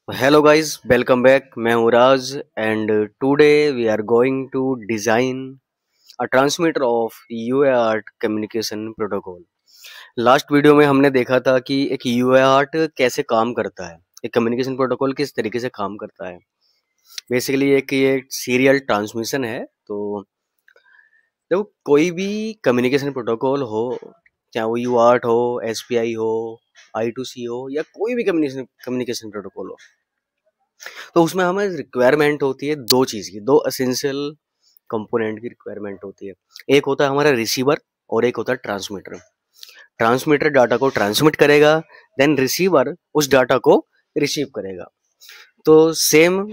Hello guys, welcome back. मैं हूँ राज and today we are going to design a transmitter of UART communication protocol. Last video में हमने देखा था कि एक UART कैसे काम करता है, एक कम्युनिकेशन प्रोटोकॉल किस तरीके से काम करता है। बेसिकली एक ये सीरियल ट्रांसमिशन है। तो देखो, कोई भी कम्युनिकेशन प्रोटोकॉल हो, चाहे वो UART हो, SPI हो, I2C हो या कोई भी कम्युनिकेशन प्रोटोकॉल हो, तो उसमें हमें रिक्वायरमेंट होती है दो चीज़ की, दो एसेंशियल कंपोनेंट की रिक्वायरमेंट होती है। एक होता है हमारा रिसीवर और एक होता है ट्रांसमीटर। ट्रांसमीटर डाटा को ट्रांसमिट करेगा, देन रिसीवर उस डाटा को रिसीव करेगा। तो सेम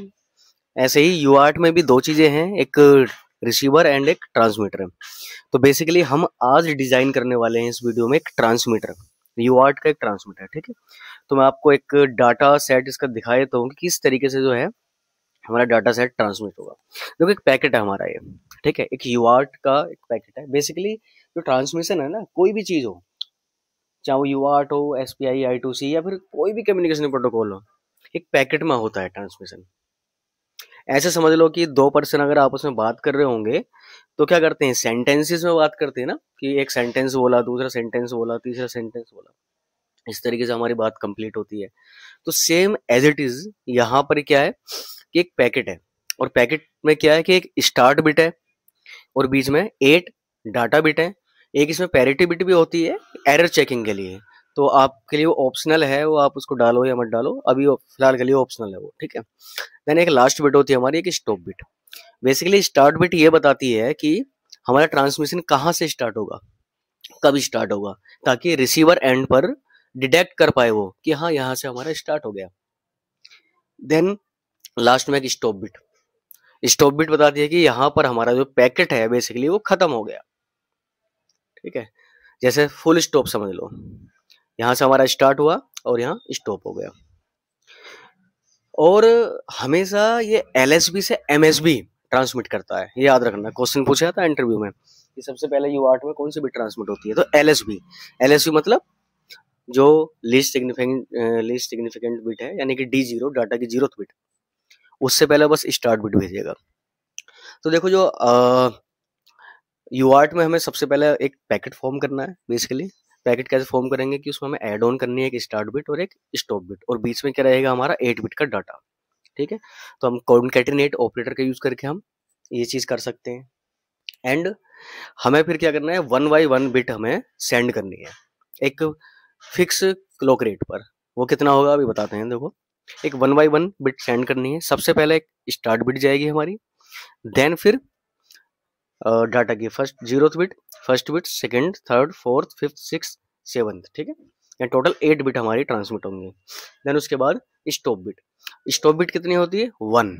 ऐसे ही यूआर्ट में भी दो चीज़ें हैं, एक रिसीवर एंड एक ट्रांसमीटर। तो बेसिकली हम आज डिज़ाइन करने वाले हैं इस वीडियो में एक ट्रांसमीटर, यूआर्ट का एक ट्रांसमीटर। ठीक है, तो मैं आपको एक डाटा सेट इसका दिखा देता हूँ कि किस तरीके से जो है हमारा डाटा सेट ट्रांसमिट होगा। देखो, एक पैकेट है हमारा ये, ठीक है, एक यूआर्ट का एक पैकेट है। बेसिकली जो ट्रांसमिशन है ना, कोई भी चीज़ हो, चाहे वो यूआर्ट हो, एसपीआई, आई2सी या फिर कोई भी कम्युनिकेशन प्रोटोकॉल हो, एक पैकेट में होता है ट्रांसमिशन। ऐसे समझ लो कि दो पर्सन अगर आपस में बात कर रहे होंगे तो क्या करते हैं, सेंटेंसेस में बात करते हैं ना, कि एक सेंटेंस बोला, दूसरा सेंटेंस बोला, तीसरा सेंटेंस बोला, इस तरीके से हमारी बात कंप्लीट होती है। तो सेम एज इट इज यहाँ पर क्या है कि एक पैकेट है, और पैकेट में क्या है कि एक स्टार्ट बिट है और बीच में 8 डाटा बिट है। एक इसमें पैरिटी बिट भी होती है एरर चेकिंग के लिए, तो आपके लिए वो ऑप्शनल है, वो आप उसको डालो या मत डालो, अभी फिलहाल के लिए ऑप्शनल है वो। ठीक है, देन एक लास्ट बिट होती है हमारी, एक stop bit. Basically start bit ये बताती है कि हमारा ट्रांसमिशन कहाँ से स्टार्ट होगा, कब स्टार्ट होगा, ताकि रिसीवर एंड पर डिटेक्ट कर पाए वो कि हाँ यहाँ से हमारा स्टार्ट हो गया। देन लास्ट में एक स्टॉप बिट। स्टॉप बिट बताती है कि यहाँ पर हमारा जो पैकेट है बेसिकली वो खत्म हो गया। ठीक है, जैसे फुल स्टॉप समझ लो, यहाँ से हमारा स्टार्ट हुआ और यहाँ स्टॉप हो गया। और हमेशा ये एलएसबी से एमएसबी ट्रांसमिट करता है, ये याद रखना। क्वेश्चन पूछा था इंटरव्यू में कि सबसे पहले यूआर्ट में कौन सी बिट ट्रांसमिट होती है, तो एलएसबी। एलएसबी मतलब जो लीस्ट सिग्निफिकेंट बिट है, यानी कि D0, डाटा की 0th बिट, उससे पहले बस स्टार्ट बिट भेजेगा। तो देखो, जो यूआर्ट में हमें सबसे पहले एक पैकेट फॉर्म करना है। बेसिकली पैकेट कैसे फॉर्म करेंगे कि उसमें हमें ऐड ऑन करनी है एक स्टार्ट बिट और एक स्टॉप बिट, और बीच में क्या रहेगा हमारा 8 बिट का डाटा। ठीक है, तो हम कॉन्कैटिनेट ऑपरेटर का यूज करके हम ये चीज कर सकते हैं। एंड हमें फिर क्या करना है, 1 बाई 1 बिट हमें सेंड करनी है एक फिक्स क्लॉक रेट पर। वो कितना होगा अभी बताते हैं। देखो, एक 1 बाई 1 बिट सेंड करनी है। सबसे पहले एक स्टार्ट बिट जाएगी हमारी, देन फिर डाटा की first bit, second, third, fourth, fifth, six, seventh. ठीक है, या टोटल 8 बिट हमारी ट्रांसमिट होंगी। देन उसके बाद स्टॉप बिट। स्टॉप बिट कितनी होती है, 1।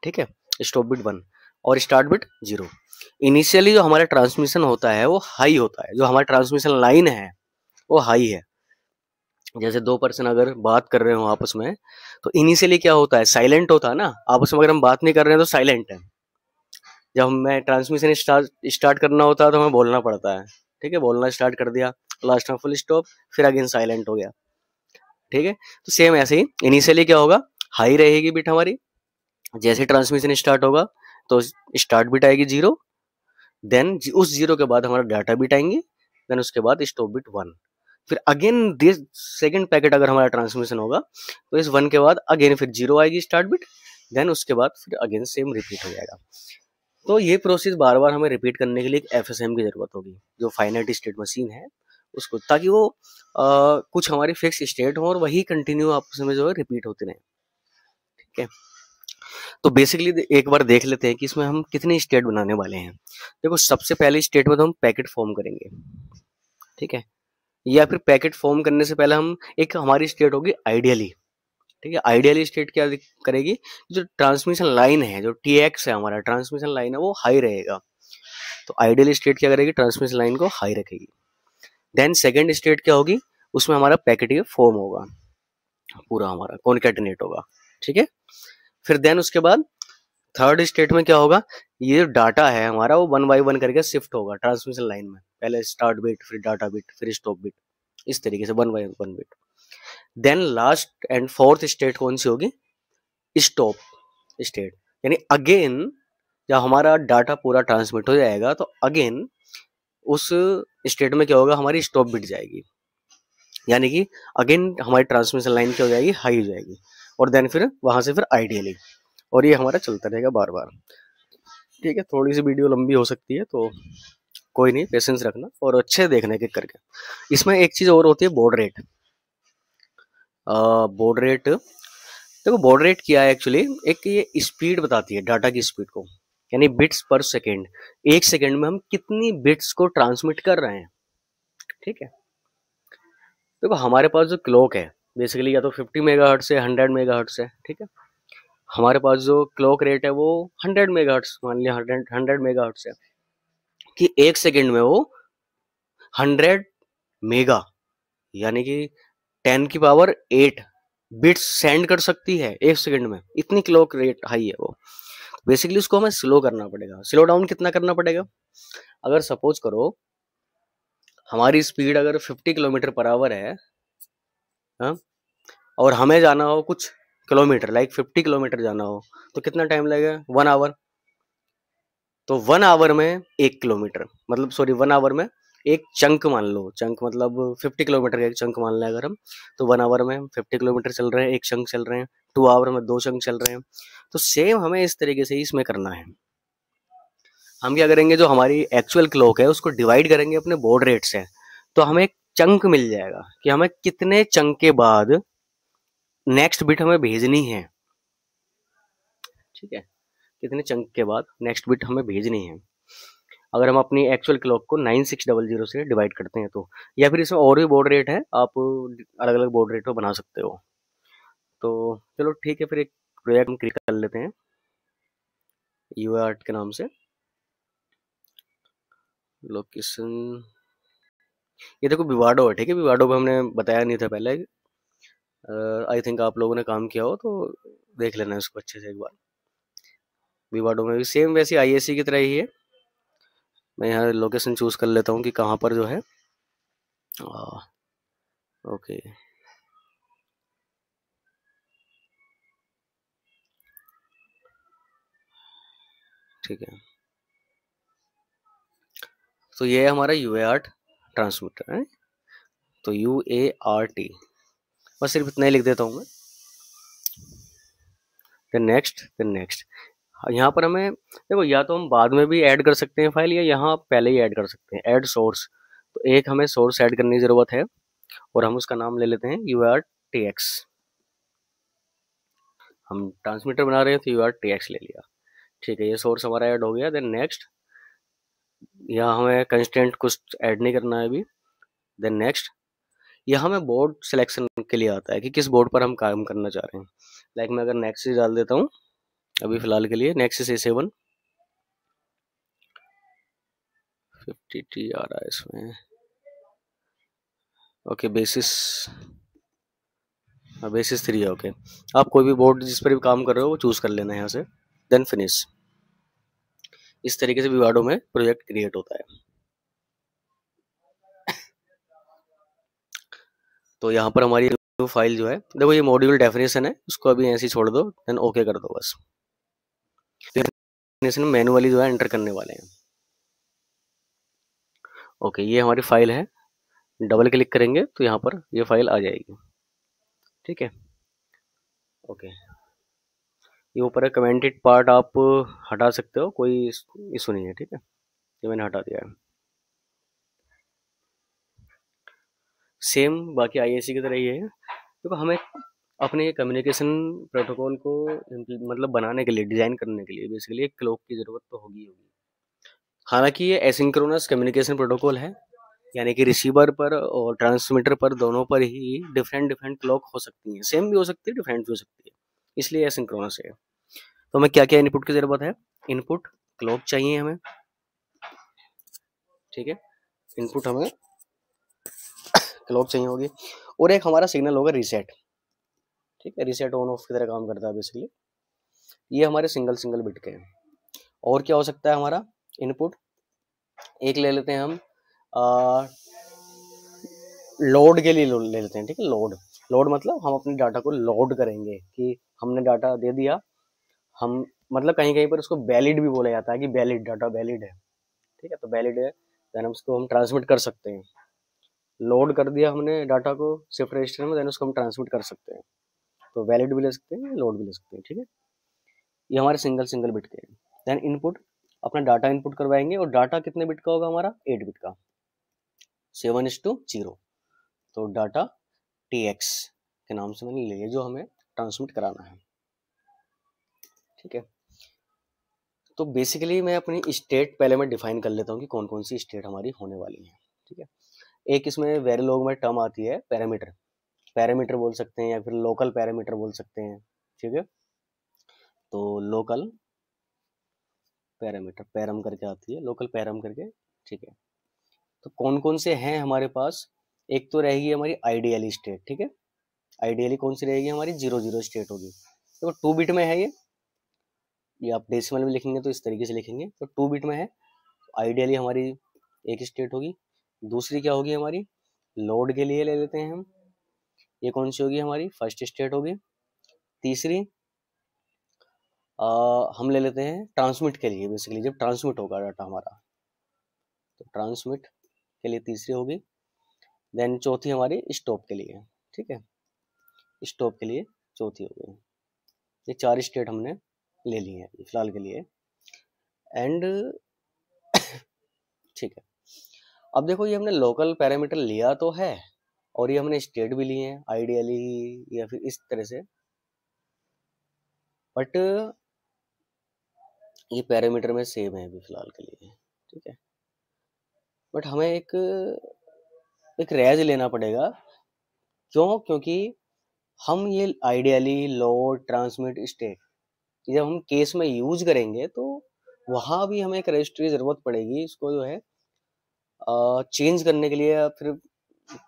ठीक है, स्टॉप बिट 1 और स्टार्ट बिट 0। इनिशियली जो हमारा ट्रांसमिशन होता है वो हाई होता है, जो हमारा ट्रांसमिशन लाइन है वो हाई है। जैसे दो पर्सन अगर बात कर रहे हो आपस में, तो इनिशियली क्या होता है, साइलेंट होता है ना। आपस में अगर हम बात नहीं कर रहे हैं तो साइलेंट है। जब हमें ट्रांसमिशन स्टार्ट करना होता है तो हमें बोलना पड़ता है। ठीक है, बोलना स्टार्ट कर दिया, लास्ट में फुल स्टॉप, फिर अगेन साइलेंट हो गया। ठीक है, तो सेम ऐसे ही इनिशियली क्या होगा, हाई रहेगी बिट हमारी। जैसे ट्रांसमिशन स्टार्ट होगा तो स्टार्ट बिट आएगी 0, देन उस 0 के बाद हमारा डाटा बिट आएंगे, देन उसके बाद स्टॉप बिट 1। फिर अगेन दिस सेकंड पैकेट अगर हमारा ट्रांसमिशन होगा तो इस 1 के बाद अगेन फिर 0 आएगी स्टार्ट बिट, देन उसके बाद फिर अगेन सेम रिपीट हो जाएगा। तो ये प्रोसेस बार बार हमें रिपीट करने के लिए एक एफएसएम की जरूरत होगी, जो फाइनाइट स्टेट मशीन है उसको, ताकि वो कुछ हमारी फिक्स स्टेट हो और वही कंटिन्यू आपस में जो है रिपीट होते रहे। ठीक है, तो बेसिकली एक बार देख लेते हैं कि इसमें हम कितनी स्टेट बनाने वाले हैं। देखो, सबसे पहले स्टेट में तो हम पैकेट फॉर्म करेंगे। ठीक है, या फिर पैकेट फॉर्म करने से पहले हम एक हमारी स्टेट होगी आइडियली। ठीक है, आइडियली स्टेट क्या करेगी, जो ट्रांसमिशन लाइन है, जो टीएक्स है हमारा ट्रांसमिशन लाइन है, वो हाई रहेगा। तो आइडियल स्टेट क्या करेगी, ट्रांसमिशन लाइन को हाई रखेगी। देन सेकंड स्टेट क्या होगी, उसमें हमारा पैकेट ये फॉर्म होगा, पूरा हमारा कॉन्कैटिनेट होगा। ठीक है, फिर देन उसके बाद थर्ड स्टेट में क्या होगा, ये जो डाटा है हमारा वो 1 बाई 1 करके शिफ्ट होगा ट्रांसमिशन लाइन में। पहले स्टार्ट बिट, फिर डाटा बिट, फिर स्टॉप बिट, इस तरीके से 1 बाई 1 bit. Then last and fourth state कौन सी होगी? Stop state. यानी अगेन जब हमारा डाटा पूरा ट्रांसमिट हो जाएगा तो अगेन उस स्टेट में क्या होगा, हमारी स्टॉप बिट जाएगी, यानी कि अगेन हमारी ट्रांसमिशन लाइन क्या हो जाएगी, हाई हो जाएगी, और देन फिर वहां से फिर आइडियली, और ये हमारा चलता रहेगा बार बार। ठीक है, थोड़ी सी वीडियो लंबी हो सकती है तो कोई नहीं, पेशेंस रखना और अच्छे देखने के करके। इसमें एक चीज और होती है, बॉड रेट। बॉड रेट, देखो बॉड रेट क्या है एक्चुअली, एक ये स्पीड बताती है, डाटा की स्पीड को, यानी बिट्स पर सेकेंड, एक सेकेंड में हम कितनी बिट्स को ट्रांसमिट कर रहे हैं। ठीक है, देखो हमारे पास जो क्लॉक है बेसिकली या तो 50 मेगाहर्ट्ज से 100 मेगाहर्ट्ज है। ठीक है, हमारे पास जो क्लॉक रेट है वो 100 मेगाहर्ट्ज, मान लिया 100 मेगाहर्ट्ज है, कि एक सेकेंड में वो 100 मेगा यानी कि 10 की पावर 8 बिट्स सेंड कर सकती है एक सेकंड में, इतनी क्लॉक रेट हाई है वो। बेसिकली उसको हमें स्लो करना पड़ेगा। स्लो डाउन कितना करना पड़ेगा? अगर सपोज करो हमारी स्पीड अगर 50 किलोमीटर पर आवर है, हाँ, और हमें जाना हो कुछ किलोमीटर, लाइक 50 किलोमीटर जाना हो, तो कितना टाइम लगेगा? 1 आवर। तो 1 आवर में 1 किलोमीटर, मतलब सॉरी 1 आवर में एक चंक मान लो, चंक मतलब 50 किलोमीटर का एक चंक मान लें अगर हम, तो 1 आवर में 50 किलोमीटर चल रहे हैं, एक चंक चल रहे हैं, 2 आवर में 2 चंक चल रहे हैं। तो सेम हमें इस तरीके से ही इसमें करना है। हम क्या करेंगे, जो हमारी एक्चुअल क्लॉक है उसको डिवाइड करेंगे अपने बॉड रेट से, तो हमें एक चंक मिल जाएगा कि हमें कितने चंक के बाद नेक्स्ट बिट हमें भेजनी है। ठीक है, कितने चंक के बाद नेक्स्ट बिट हमें भेजनी है, अगर हम अपनी एक्चुअल क्लॉक को 9600 से डिवाइड करते हैं तो। या फिर इसमें और भी बॉड रेट है, आप अलग अलग बॉड रेट पर बना सकते हो। तो चलो ठीक है, फिर एक प्रोजेक्ट हम क्रिएट कर लेते हैं यूआई आर्ट के नाम से। लोकेशन ये देखो विवाडो है। ठीक है, विवाडो पे हमने बताया नहीं था पहले, आई थिंक आप लोगों ने काम किया हो तो देख लेना इसको अच्छे से एक बार। विवाडो में भी सेम वैसी आईएससी की तरह ही है। मैं यहाँ लोकेशन चूज कर लेता हूँ कि कहाँ पर जो है। ओके, ठीक है, तो ये है हमारा यूए आर्ट ट्रांसमीटर है, तो UART, बस सिर्फ इतना ही लिख देता हूँ मैं। देन नेक्स्ट यहाँ पर हमें देखो, या तो हम बाद में भी ऐड कर सकते हैं फाइल, या यहाँ पहले ही ऐड कर सकते हैं, ऐड सोर्स। तो एक हमें सोर्स ऐड करने की ज़रूरत है, और हम उसका नाम ले लेते हैं UARTX। हम ट्रांसमीटर बना रहे हैं तो UARTX ले लिया। ठीक है, ये सोर्स हमारा ऐड हो गया। देन नेक्स्ट, यहाँ हमें कंस्टेंट कुछ ऐड नहीं करना है अभी। देन नेक्स्ट, यह हमें बोर्ड सिलेक्शन के लिए आता है कि किस बोर्ड पर हम काम करना चाह रहे हैं। लाइक मैं अगर नेक्सिस डाल देता हूँ अभी फिलहाल के लिए, नेक्सिस A7 50T आ रहा है इसमें। ओके, बेसिस, हाँ बेसिस 3 है। ओके, आप कोई भी बोर्ड जिस पर भी काम कर रहे हो वो चूज कर लेना है यहाँ से। Then finish. इस तरीके से विवाडो में प्रोजेक्ट क्रिएट होता है। तो यहाँ पर हमारी जो फाइल जो है, देखो ये मॉड्यूल डेफिनेशन है, उसको अभी ऐसे ही छोड़ दो, देन ओके कर दो बस। डेफिनेशन मैनुअली जो है एंटर करने वाले हैं। ओके, ये हमारी फाइल है, डबल क्लिक करेंगे तो यहाँ पर ये फाइल आ जाएगी। ठीक है, ओके, ये ऊपर है कमेंटेड पार्ट, आप हटा सकते हो, कोई इशू नहीं है। ठीक है, ये मैंने हटा दिया है। सेम बाकी आईएससी की तरह ही है। देखो हमें अपने कम्युनिकेशन प्रोटोकॉल को मतलब बनाने के लिए, डिजाइन करने के लिए बेसिकली एक क्लॉक की जरूरत तो होगी होगी। हालांकि ये एसिंक्रोनस कम्युनिकेशन प्रोटोकॉल है, यानी कि रिसीवर पर और ट्रांसमीटर पर दोनों पर ही डिफरेंट डिफरेंट क्लॉक हो सकती हैं, सेम भी हो सकती है, डिफरेंट भी हो सकती है, इसलिए एसिंक्रोनस है। तो हमें क्या क्या इनपुट की जरूरत है? इनपुट क्लॉक चाहिए हमें। ठीक है, इनपुट हमें क्लॉक चाहिए होगी, और एक हमारा सिग्नल होगा रीसेट। ठीक है, रीसेट ऑन ऑफ की तरह काम करता है बेसिकली। ये हमारे सिंगल सिंगल बिट के हैं। और क्या हो सकता है हमारा इनपुट? एक ले लेते हैं हम लोड के लिए ले लेते हैं। ठीक है, लोड, लोड मतलब हम अपने डाटा को लोड करेंगे कि हमने डाटा दे दिया, हम मतलब कहीं कहीं पर उसको वैलिड भी बोला जाता है कि वैलिड डाटा वैलिड है, ठीक है, तो वैलिड है, देन हम उसको हम ट्रांसमिट कर सकते हैं। लोड कर दिया हमने डाटा को शिफ्ट रजिस्टर में, देन उसको हम ट्रांसमिट कर सकते हैं, तो वैलिड भी ले सकते हैं, लोड भी ले सकते हैं, ठीक है। ये हमारे सिंगल सिंगल बिट के हैं। देन इनपुट, अपना डाटा इनपुट करवाएंगे, और डाटा कितने बिट का होगा हमारा, 8 बिट का, 7:0, तो डाटा TX के नाम से मैंने लिया जो हमें ट्रांसमिट कराना है, ठीक है। तो बेसिकली मैं अपनी स्टेट पहले मैं डिफाइन कर लेता हूँ कि कौन कौन सी स्टेट हमारी होने वाली है, ठीक है। एक इसमें वेरिलोग में टर्म आती है पैरामीटर, पैरामीटर बोल सकते हैं या फिर लोकल पैरामीटर बोल सकते हैं, ठीक है। तो लोकल पैरामीटर, पैरम करके आती है, लोकल पैरम करके, ठीक है। तो कौन कौन से हैं हमारे पास, एक तो रहेगी हमारी आइडियली स्टेट, ठीक है। आइडियली कौन सी रहेगी हमारी, 0 0 स्टेट होगी, तो 2 बिट में है ये आप डेसिमल में लिखेंगे तो इस तरीके से लिखेंगे, तो 2 बिट में है। आइडियली हमारी एक स्टेट होगी। दूसरी क्या होगी हमारी, लोड के लिए ले लेते हैं हम, ये कौन सी होगी हमारी, फर्स्ट स्टेट होगी। तीसरी हम ले लेते हैं ट्रांसमिट के लिए, बेसिकली जब ट्रांसमिट होगा डाटा हमारा, तो ट्रांसमिट के लिए तीसरी होगी। देन चौथी हमारी स्टॉप के लिए, ठीक है, स्टॉप के लिए चौथी हो गई। ये 4 स्टेट हमने ले ली है फिलहाल के लिए, एंड ठीक है। अब देखो ये हमने लोकल पैरामीटर लिया तो है, और ये हमने स्टेट भी लिए हैं आइडियली या फिर इस तरह से, बट ये पैरामीटर में सेम है अभी फिलहाल के लिए, ठीक है। बट हमें एक रेज लेना पड़ेगा, क्यों, क्योंकि हम ये आइडियली लोड ट्रांसमिट स्टेट जब हम केस में यूज करेंगे तो वहां भी हमें एक रजिस्टर की जरूरत पड़ेगी, इसको जो है चेंज करने के लिए या फिर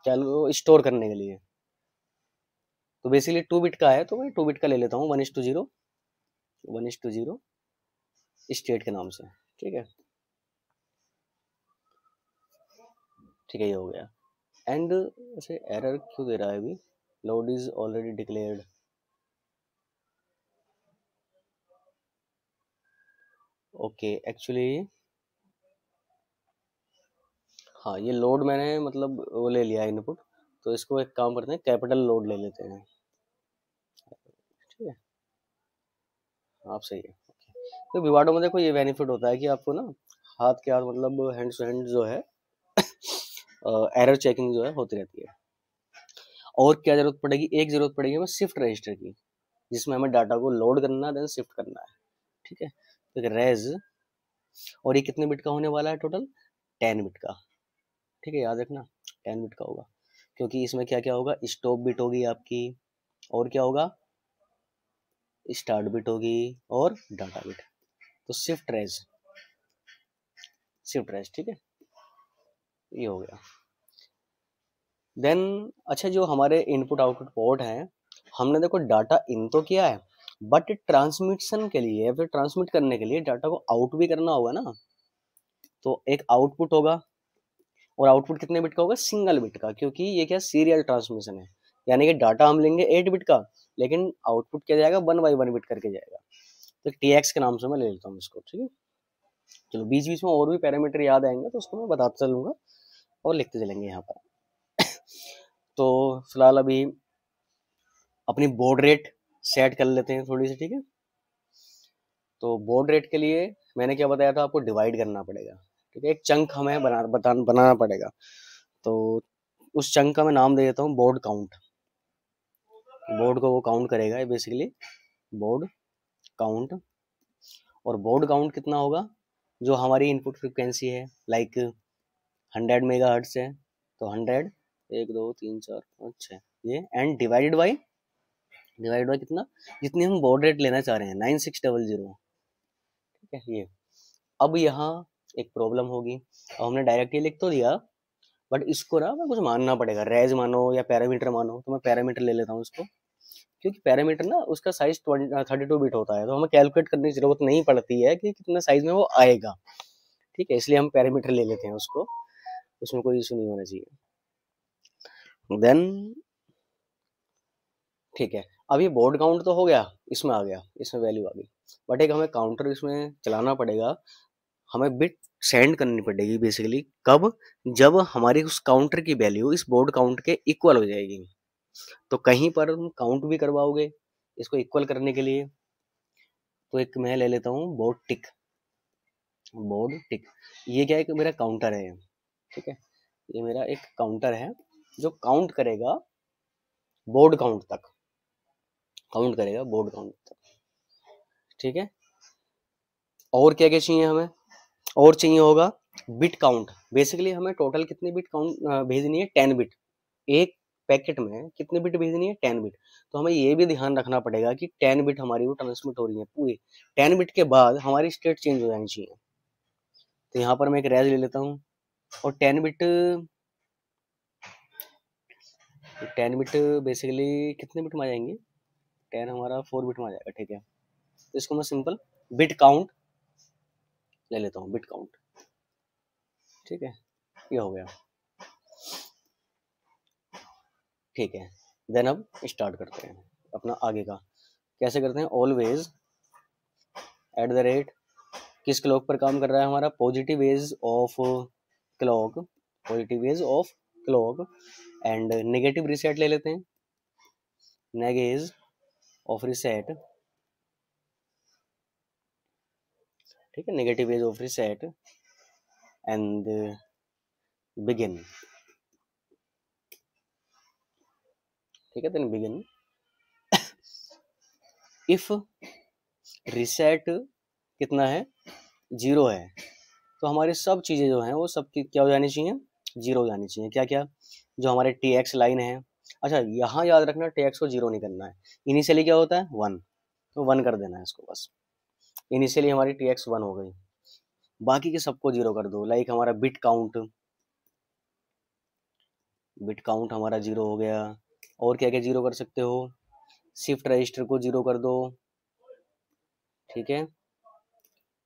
क्या स्टोर करने के लिए। तो बेसिकली 2 बिट का है, तो मैं 2 बिट का ले लेता हूँ, 1:0 1:0 स्टेट के नाम से, ठीक है, ठीक है, ये हो गया। एंड ऐसे एरर क्यों दे रहा है अभी, load is already declared, okay, actually हाँ ये लोड मैंने मतलब वो ले लिया इनपुट, तो इसको एक काम करते हैं, कैपिटल लोड ले लेते हैं, ठीक है, आप सही है। तो विवाडो में देखो ये बेनिफिट होता है कि आपको ना हाथ के हाथ मतलब हैंड टू हैंड जो है एरर चेकिंग जो है होती रहती है। और क्या जरूरत पड़ेगी, एक जरूरत पड़ेगी हमें शिफ्ट रजिस्टर की, जिसमें हमें डाटा को लोड करना देन शिफ्ट करना है, ठीक है। तो रेज, और ये कितने बिट का होने वाला है टोटल, 10 बिट का, ठीक है, याद रखना 10 बिट का होगा, क्योंकि इसमें क्या क्या होगा, स्टॉप बिट होगी आपकी, और क्या होगा, स्टार्ट बिट होगी, और डाटा बिट, तो शिफ्ट रेज, ठीक है, ये हो गया। देन अच्छा, जो हमारे इनपुट आउटपुट पोर्ट हैं, हमने देखो डाटा इन तो किया है, बट ट्रांसमिशन के लिए फिर ट्रांसमिट करने के लिए डाटा को आउट भी करना होगा ना, तो एक आउटपुट होगा, और आउटपुट कितने बिट का होगा, सिंगल बिट का, क्योंकि ये क्या सीरियल ट्रांसमिशन है, यानी कि डाटा हम लेंगे 8 बिट का, लेकिन आउटपुट क्या जाएगा, 1 by 1 बिट करके जाएगा, तो TX के नाम से मैं ले लेता हूँ इसको, ठीक है। चलो बीच बीच में और भी पैरामीटर याद आएंगे तो उसको मैं बताता चलूंगा और लिखते चलेंगे यहाँ पर। तो फिलहाल अभी अपनी बोर्ड रेट सेट कर लेते हैं थोड़ी सी, ठीक है। तो बोर्ड रेट के लिए मैंने क्या बताया था आपको, डिवाइड करना पड़ेगा, ठीक है, एक चंक हमें बनाना पड़ेगा, तो उस चंक का मैं नाम दे देता हूँ बोर्ड काउंट। बोर्ड को वो काउंट करेगा बेसिकली, बोर्ड काउंट, और बोर्ड काउंट कितना होगा, जो हमारी इनपुट फ्रिक्वेंसी है, लाइक 100 मेगाहर्ट्ज है, तो 100, 1 2 3 4 5 6 ये, एंड डिवाइड बाई कितना, जितनी हम बोर्ड रेट लेना चाह रहे हैं, 9600, ठीक है ये। अब यहाँ एक प्रॉब्लम होगी, अब हमने डायरेक्ट ये लिख तो दिया, बट इसको ना कुछ मानना पड़ेगा, रेज मानो या पैरामीटर मानो, तो मैं पैरामीटर ले लेता हूँ इसको, क्योंकि पैरामीटर ना उसका साइज 32 बिट होता है, तो हमें कैलकुलेट करने की जरूरत नहीं पड़ती है कि कितना साइज में वो आएगा, ठीक है, इसलिए हम पैरामीटर ले लेते हैं उसको, उसमें कोई इशू नहीं होना चाहिए। देन ठीक है, अब ये बोर्ड काउंट तो हो गया, इसमें आ गया, इसमें वैल्यू आ गई, बट एक हमें काउंटर इसमें चलाना पड़ेगा, हमें बिट सेंड करनी पड़ेगी बेसिकली। कब? जब हमारी उस काउंटर की वैल्यू इस बोर्ड काउंट के इक्वल हो जाएगी। तो कहीं पर तुम काउंट भी करवाओगे इसको इक्वल करने के लिए, तो एक मैं ले लेता हूँ बोर्ड टिक। बोर्ड टिक ये क्या है कि मेरा काउंटर है, ठीक है, ये मेरा एक काउंटर है जो काउंट करेगा बोर्ड काउंट तक, काउंट करेगा बोर्ड काउंट तक, ठीक है। और क्या क्या चाहिए हमें? और चाहिए होगा बिट काउंट। बेसिकली हमें टोटल कितनी बिट काउंट भेजनी है? 10 बिट। एक पैकेट में कितनी बिट भेजनी है? 10 बिट। तो हमें ये भी ध्यान रखना पड़ेगा कि 10 बिट हमारी वो ट्रांसमिट हो रही है पूरी। 10 बिट के बाद हमारी स्टेट चेंज हो जानी चाहिए। तो यहाँ पर मैं एक रेज ले लेता हूँ, और 10 बिट बेसिकली कितने बिट में आ जाएंगे? 10 हमारा 4 बिट में आ जाएगा, ठीक है। तो इसको मैं सिंपल बिट काउंट ले लेता हूँ, बिट काउंट, ठीक है, ये हो गया, ठीक है। देन अब स्टार्ट करते हैं अपना आगे का। कैसे करते हैं? ऑलवेज एट द रेट, किस क्लॉक पर काम कर रहा है हमारा? Positive edge of clock, positive edge of clock, and negative reset ले लेते हैं, नेग एज ऑफ रिसेट, ठीक है, negative edge of reset, and begin, ठीक है, देन बिगिन। इफ रिसेट कितना है? 0 है, तो हमारी सब चीजें जो हैं वो सब क्या हो जानी चाहिए? 0 हो जानी चाहिए। क्या क्या? जो हमारे टी एक्स लाइन है, अच्छा यहाँ याद रखना टी एक्स को 0 नहीं करना है। इनिशियली क्या होता है? 1, तो 1 कर देना है इसको बस। इनिशियली हमारी टी एक्स 1 हो गई, बाकी के सबको 0 कर दो। लाइक हमारा बिट काउंट, बिट काउंट हमारा 0 हो गया। और क्या क्या 0 कर सकते हो? शिफ्ट रजिस्टर को 0 कर दो, ठीक है,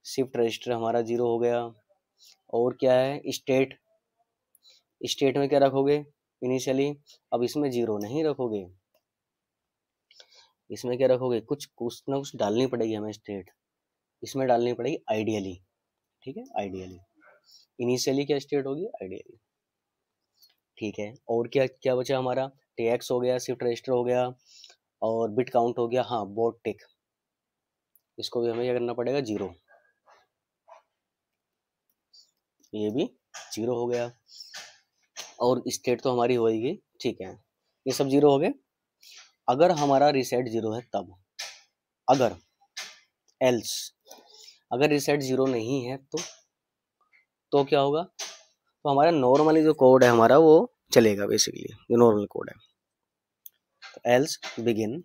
शिफ्ट रजिस्टर हमारा 0 हो गया। और क्या है? स्टेट, स्टेट में क्या रखोगे इनिशियली? अब इसमें 0 नहीं रखोगे, इसमें क्या रखोगे? कुछ ना कुछ डालनी पड़ेगी हमें स्टेट, इसमें डालनी पड़ेगी आइडियली, ठीक है, आइडियली। इनिशियली क्या स्टेट होगी? आइडियली, ठीक है। और क्या क्या बचा हमारा? टीएक्स हो गया, शिफ्ट रजिस्टर हो गया, और बिट काउंट हो गया, हाँ बोर्ड टिक, इसको भी हमें क्या करना पड़ेगा? 0, ये भी 0 हो गया। और स्टेट तो हमारी होगी, ठीक है, ये सब 0 हो गए। अगर हमारा रिसेट 0 है तब, अगर एल्स, अगर रिसेट 0 नहीं है तो क्या होगा? तो हमारा नॉर्मली जो कोड है हमारा वो चलेगा, बेसिकली जो नॉर्मल कोड है। तो एल्स बिगिन,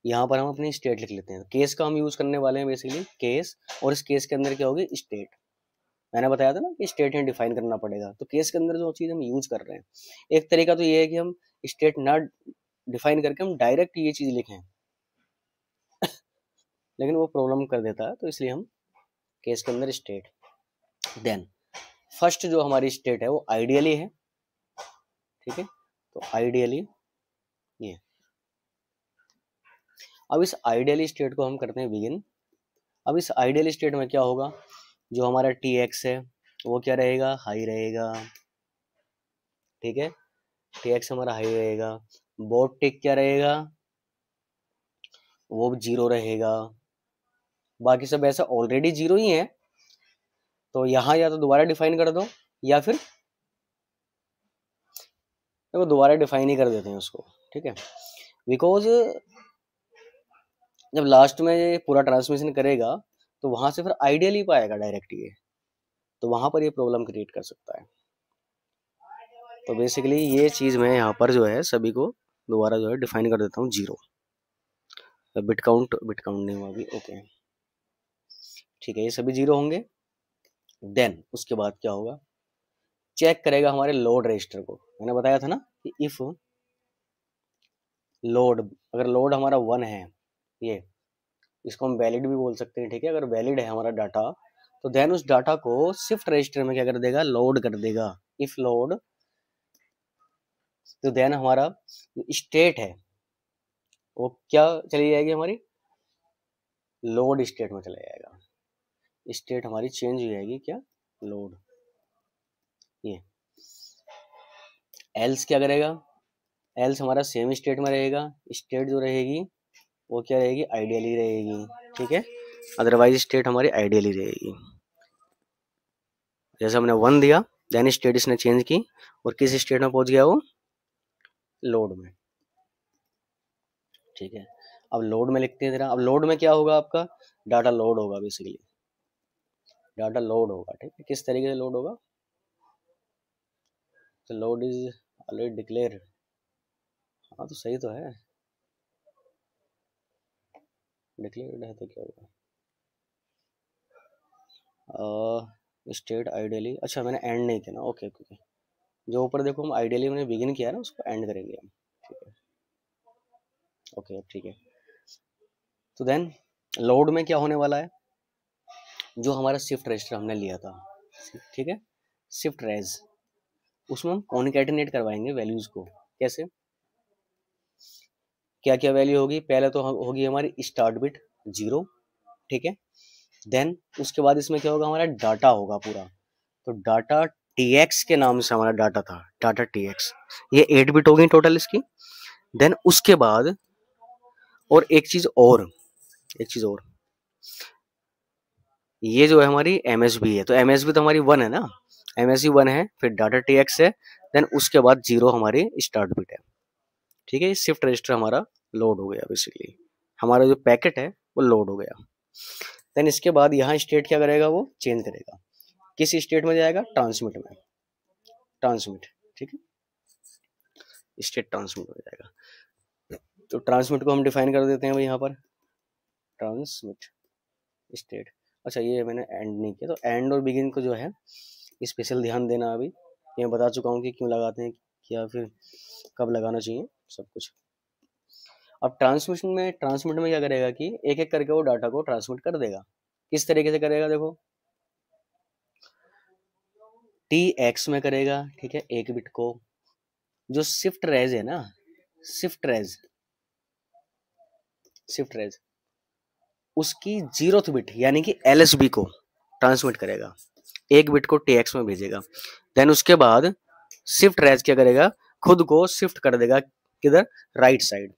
यहाँ पर हम अपनी स्टेट लिख लेते हैं। केस का हम यूज करने वाले हैं बेसिकली, केस, और इस केस के अंदर क्या होगी? स्टेट। मैंने बताया था ना कि स्टेट में डिफाइन करना पड़ेगा, तो केस के अंदर जो चीज हम यूज कर रहे हैं, एक तरीका तो ये है कि हम स्टेट ना डिफाइन करके हम डायरेक्ट ये चीज लिखें, लेकिन वो प्रॉब्लम कर देता है, तो इसलिए हम केस के अंदर स्टेट। देन फर्स्ट जो हमारी स्टेट है वो आइडियली है, ठीक है, तो आइडियली ये। अब इस आइडियली स्टेट को हम करते हैं बिगिन। अब इस आइडियल स्टेट में क्या होगा? जो हमारा टी एक्स है वो क्या रहेगा? हाई रहेगा, ठीक है, टी एक्स हमारा हाई रहेगा। बोर्ड टिक क्या रहेगा? वो 0 रहेगा। बाकी सब ऐसा ऑलरेडी 0 ही है, तो यहाँ या तो दोबारा डिफाइन कर दो, या फिर वो दोबारा डिफाइन ही कर देते हैं उसको, ठीक है। बिकॉज जब लास्ट में ये पूरा ट्रांसमिशन करेगा तो वहां से फिर आइडियल ही पाएगा डायरेक्ट ये, तो वहां पर ये प्रॉब्लम क्रिएट कर सकता है। तो बेसिकली ये चीज मैं यहाँ पर जो है सभी को दोबारा जो है डिफाइन कर देता हूँ 0। बिट काउंट नहीं हुआ अभी, ओके, ठीक है, ये सभी 0 होंगे। देन उसके बाद क्या होगा? चेक करेगा हमारे लोड रजिस्टर को। मैंने बताया था ना कि इफ लोड, अगर लोड हमारा 1 है, ये इसको हम वैलिड भी बोल सकते हैं, ठीक है, अगर वैलिड है हमारा डाटा, तो देन उस डाटा को शिफ्ट रजिस्टर में क्या कर देगा? लोड कर देगा। इफ लोड तो देन हमारा स्टेट है वो क्या चली जाएगी, हमारी लोड स्टेट में चला जाएगा। स्टेट हमारी चेंज हो जाएगी, क्या, लोड। ये एल्स क्या करेगा, एल्स हमारा सेम स्टेट में रहेगा। स्टेट जो रहेगी वो क्या रहेगी, आइडियली रहेगी, ठीक है। अदरवाइज स्टेट हमारी आइडियली रहेगी। जैसे हमने 1 दिया, देन स्टेट इसने चेंज की और किस स्टेट में पहुंच गया वो, लोड में, ठीक है। अब लोड में लिखते हैं जरा। अब लोड में क्या होगा, आपका डाटा लोड होगा, बेसिकली डाटा लोड होगा, ठीक है। किस तरीके से लोड होगा, तो लोड इज ऑलरेडी डिक्लेयर। हाँ तो सही तो है, डिक्लेयर्ड है तो क्या होगा, स्टेट आइडियली। अच्छा मैंने एंड नहीं किया ना, ओके ओके। जो ऊपर देखो हम आइडियली मैंने बिगिन किया ना, उसको एंड करेंगे हम, ठीक है, ओके ठीक है। तो देन लोड में क्या होने वाला है, जो हमारा शिफ्ट रजिस्टर हमने लिया था, ठीक है, शिफ्ट रेज, उसमें हम कॉन्कैटिनेट करवाएंगे वैल्यूज को। कैसे, क्या क्या वैल्यू होगी, पहले तो होगी हमारी स्टार्ट बिट 0, ठीक है। देन उसके बाद इसमें क्या होगा, हमारा डाटा होगा पूरा। तो डाटा टीएक्स के नाम से हमारा डाटा था, डाटा टीएक्स, ये 8 बिट होगी टोटल इसकी। देन उसके बाद और एक चीज और, ये जो है हमारी एमएसबी है, तो एमएसबी तो हमारी 1 है ना, एमएसबी 1 है, फिर डाटा टीएक्स है, देन उसके बाद 0 हमारी स्टार्ट बिट है, ठीक है। शिफ्ट रजिस्टर हमारा लोड हो गया, बेसिकली हमारा जो पैकेट है वो लोड हो गया। देन इसके बाद यहाँ स्टेट क्या करेगा, वो चेंज करेगा, किस स्टेट में जाएगा, ट्रांसमिट में, ट्रांसमिट, ठीक है, स्टेट ट्रांसमिट हो जाएगा। तो ट्रांसमिट को हम डिफाइन कर देते हैं भाई यहाँ पर, ट्रांसमिट स्टेट। अच्छा ये मैंने एंड नहीं किया, तो एंड और बिगिन को जो है स्पेशल ध्यान देना। अभी ये बता चुका हूँ कि क्यों लगाते हैं, क्या फिर कब लगाना चाहिए, सब कुछ। अब ट्रांसमिट में क्या करेगा कि एक एक करके वो डाटा को ट्रांसमिट कर देगा। किस तरीके से करेगा, देखो टी एक्स में करेगा, ठीक है, एक बिट को। जो शिफ्ट रेज है ना, शिफ्ट रेज उसकी 0th बिट यानी कि एलएसबी को ट्रांसमिट करेगा, एक बिट को टीएक्स में भेजेगा। देन उसके बाद शिफ्ट रेज क्या करेगा, खुद को शिफ्ट कर देगा, किधर, राइट साइड।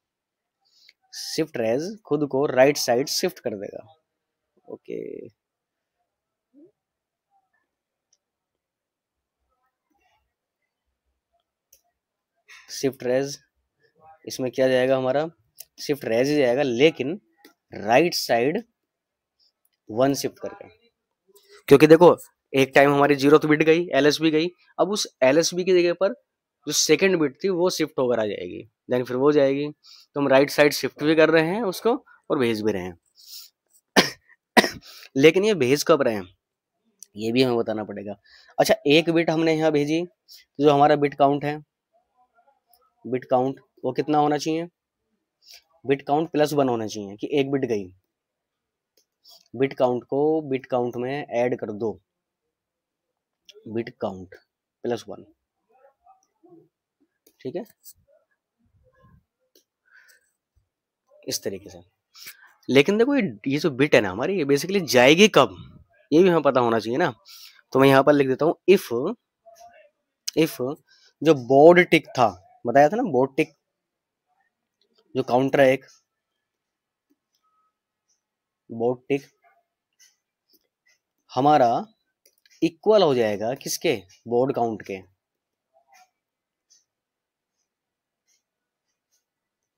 शिफ्ट रेज खुद को राइट साइड शिफ्ट कर देगा, ओके। शिफ्ट रेज इसमें क्या जाएगा, हमारा शिफ्ट रेज ही जाएगा, लेकिन राइट साइड 1 शिफ्ट करके। क्योंकि देखो एक टाइम हमारी 0th बिट गई, एलएसबी गई, अब उस एलएसबी की जगह पर जो सेकंड बिट थी वो शिफ्ट होकर आ जाएगी, देन फिर वो जाएगी। तो हम राइट साइड शिफ्ट भी कर रहे हैं उसको और भेज भी रहे हैं। लेकिन ये भेज कब रहे हैं, ये भी हमें बताना पड़ेगा। अच्छा एक बिट हमने यहाँ भेजी, जो हमारा बिट काउंट है, बिट काउंट वो कितना होना चाहिए, बिट काउंट +1 होना चाहिए, कि एक बिट गई। बिट काउंट को बिट काउंट में ऐड कर दो, बिट काउंट +1, ठीक है, इस तरीके से। लेकिन देखो ये जो बिट है ना हमारी, ये बेसिकली जाएगी कब, ये भी हमें पता होना चाहिए ना। तो मैं यहाँ पर लिख देता हूँ, इफ जो बोर्ड टिक था, बताया था ना, बोर्ड टिक जो काउंटर है एक, बोर्ड टिक हमारा इक्वल हो जाएगा किसके, बोर्ड काउंट के,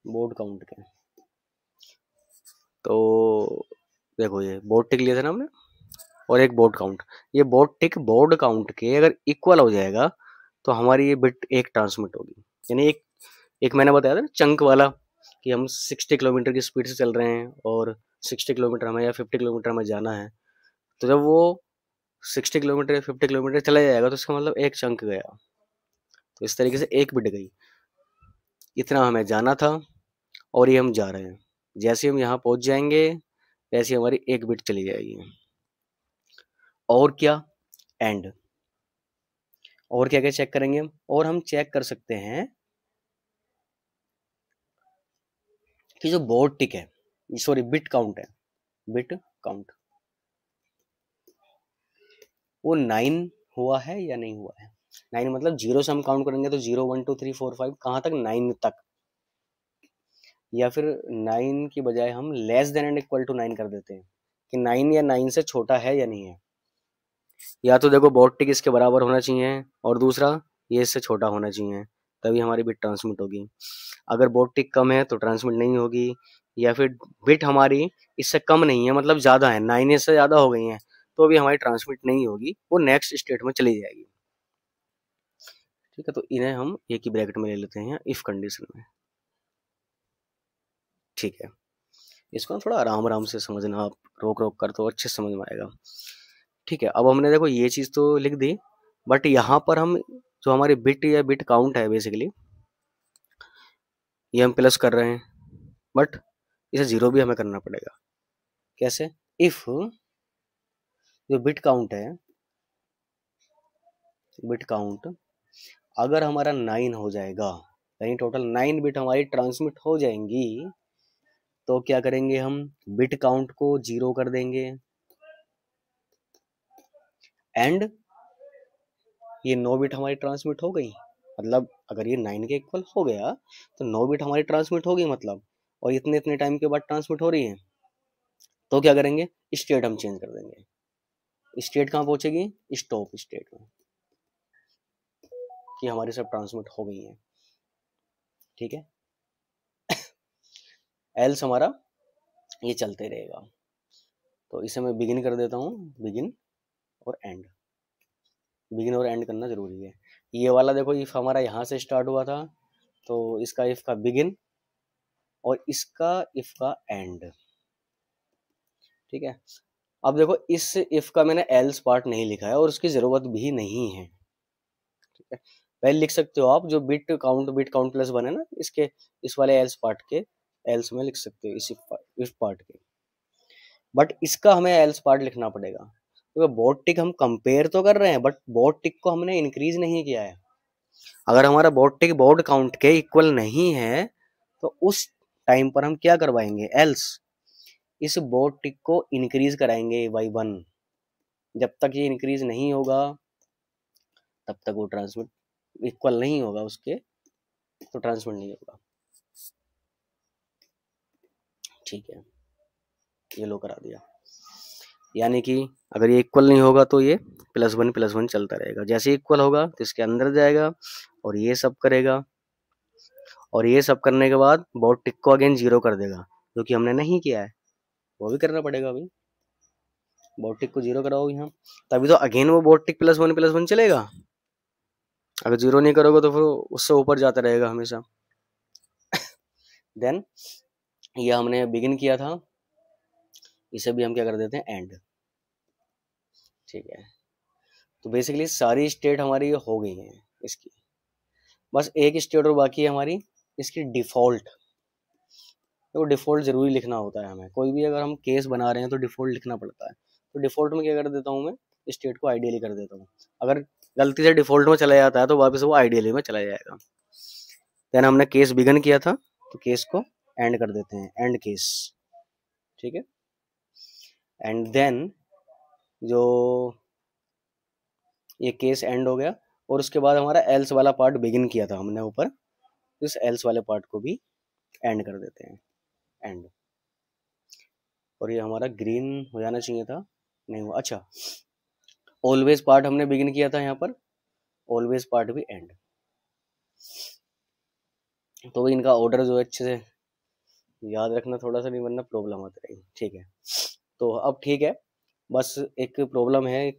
बोर्ड काउंट के। तो देखो ये बोर्ड टिक लिया था ना हमने, और एक बोर्ड काउंट, ये बोर्ड टिक बोर्ड काउंट के अगर इक्वल हो जाएगा तो हमारी ये बिट एक ट्रांसमिट होगी। यानी एक मैंने बताया था ना चंक वाला, कि हम 60 किलोमीटर की स्पीड से चल रहे हैं और 60 किलोमीटर हमें या 50 किलोमीटर हमें जाना है। तो जब वो 60 किलोमीटर या 50 किलोमीटर चला जाएगा तो इसका मतलब एक चंक गया। तो इस तरीके से एक बिट गई, इतना हमें जाना था और ये हम जा रहे हैं। जैसे हम यहाँ पहुंच जाएंगे वैसे हमारी एक बिट चली जाएगी। और क्या, एंड, और क्या क्या चेक करेंगे हम, और हम चेक कर सकते हैं कि जो बोर्ड टिक है, सॉरी बिट काउंट है, बिट काउंट वो 9 हुआ है या नहीं हुआ है। 9 मतलब जीरो से हम काउंट करेंगे तो 0 1 2 3 4 5 कहाँ तक, 9 तक, या फिर 9 की बजाय हम less than and equal to 9 कर देते हैं कि 9 या 9 से छोटा है या नहीं है। या तो देखो बोर्ड टिक इसके बराबर होना चाहिए और दूसरा ये इससे छोटा होना चाहिए, तभी हमारी बिट ट्रांसमिट होगी। अगर बोर्ड टिक कम है तो ट्रांसमिट नहीं होगी, या फिर बिट हमारी इससे कम नहीं है मतलब ज़्यादा है, 9 इससे ज़्यादा हो गई हैं, तो भी हमारी ट्रांसमिट नहीं होगी, वो नेक्स्ट स्टेट में चली जाएगी। ठीक है, तो इन्हें हम एक ही ब्रैकेट में ले लेते हैं इफ कंडीशन में। ठीक है, इसको ना थोड़ा आराम आराम से समझना, आप रोक रोक कर तो अच्छे से समझ में आएगा। ठीक है, अब हमने देखो ये चीज़ तो लिख दी, बट यहाँ पर हम जो हमारी बिट या बिट काउंट है बेसिकली, ये हम प्लस कर रहे हैं, बट इसे जीरो भी हमें करना पड़ेगा। कैसे, इफ जो बिट काउंट है, बिट काउंट अगर हमारा 9 हो जाएगा, यानी टोटल 9 बिट हमारी ट्रांसमिट हो जाएंगी, तो क्या करेंगे हम, बिट काउंट को जीरो कर देंगे, एंड ये 9 बिट हमारी ट्रांसमिट हो गई, मतलब अगर ये 9 के इक्वल हो गया तो 9 बिट हमारी ट्रांसमिट होगी मतलब, और इतने इतने टाइम के बाद ट्रांसमिट हो रही है, तो क्या करेंगे, स्टेट हम चेंज कर देंगे। स्टेट कहाँ पहुंचेगी, स्टॉप स्टेट में, कि हमारी सब ट्रांसमिट हो गई है। ठीक है, एल्स हमारा ये चलते रहेगा। तो इसे मैं बिगिन कर देता हूँ, बिगिन और एंड, बिगिन और एंड करना जरूरी है। ये वाला देखो इफ हमारा यहाँ से स्टार्ट हुआ था, तो इसका इफ का बिगिन और इसका इफ का एंड। ठीक है, अब देखो इस इफ का मैंने एल्स पार्ट नहीं लिखा है और उसकी जरूरत भी नहीं है। ठीक है, पहले लिख सकते हो आप, जो बिट काउंट प्लस वन है ना, इसके इस वाले एल्स पार्ट के एल्स में लिख सकते हो इस इफ पार्ट के, बट इसका हमें एल्स पार्ट लिखना पड़ेगा, क्योंकि बोर्ड टिक हम कंपेयर तो कर रहे हैं, बट बोर्ड टिक को हमने इंक्रीज नहीं किया है। अगर हमारा बोर्ड टिक बोर्ड काउंट के इक्वल नहीं है, तो उस टाइम पर हम क्या करवाएंगे, एल्स इस बोर्ड टिक को इंक्रीज कराएंगे बाई 1। जब तक ये इंक्रीज नहीं होगा तब तक वो ट्रांसमिट, इक्वल नहीं होगा उसके, तो ट्रांसमिट नहीं होगा। ठीक है, ये लो करा दिया, यानी कि अगर ये इक्वल नहीं होगा तो ये प्लस वन चलता रहेगा, जैसे इक्वल होगा तो इसके अंदर जाएगा और ये सब करेगा, और ये सब करने के बाद बोर्ड टिक को अगेन जीरो कर देगा, जो कि हमने नहीं किया है, वो भी करना पड़ेगा अभी। बोर्ड टिक को जीरो कराओ यहाँ, तभी तो अगेन वो बोर्ड टिक प्लस वन चलेगा। अगर जीरो नहीं करोगे तो फिर उससे ऊपर जाता रहेगा हमेशा। देन ये हमने बिगिन किया था, इसे भी हम क्या कर देते हैं, एंड। ठीक है, तो बेसिकली सारी स्टेट हमारी हो गई हैं इसकी, बस एक स्टेट और बाकी है हमारी इसकी डिफॉल्ट। तो डिफॉल्ट जरूरी लिखना होता है हमें, कोई भी अगर हम केस बना रहे हैं तो डिफॉल्ट लिखना पड़ता है। तो डिफॉल्ट में क्या कर देता हूँ मैं, स्टेट को आइडियली कर देता हूँ, अगर गलती से डिफॉल्ट में चला जाता है तो वापस वो आइडियली में चला जाएगा। देन हमने केस बिगन किया था, तो केस को एंड कर देते हैं, एंड केस। ठीक है, एंड देन जो ये केस एंड हो गया, और उसके बाद हमारा एल्स वाला पार्ट बिगिन किया था हमने ऊपर, इस एल्स वाले पार्ट को भी एंड कर देते हैं, एंड। और ये हमारा ग्रीन हो जाना चाहिए था, नहीं हुआ। अच्छा, ऑलवेज पार्ट हमने बिगिन किया था यहाँ पर, ऑलवेज पार्ट भी एंड। तो इनका ऑर्डर जो है अच्छे से याद रखना थोड़ा सा, नहीं वरना प्रॉब्लम आती रहेगी। ठीक है, तो अब ठीक है, बस एक प्रॉब्लम है,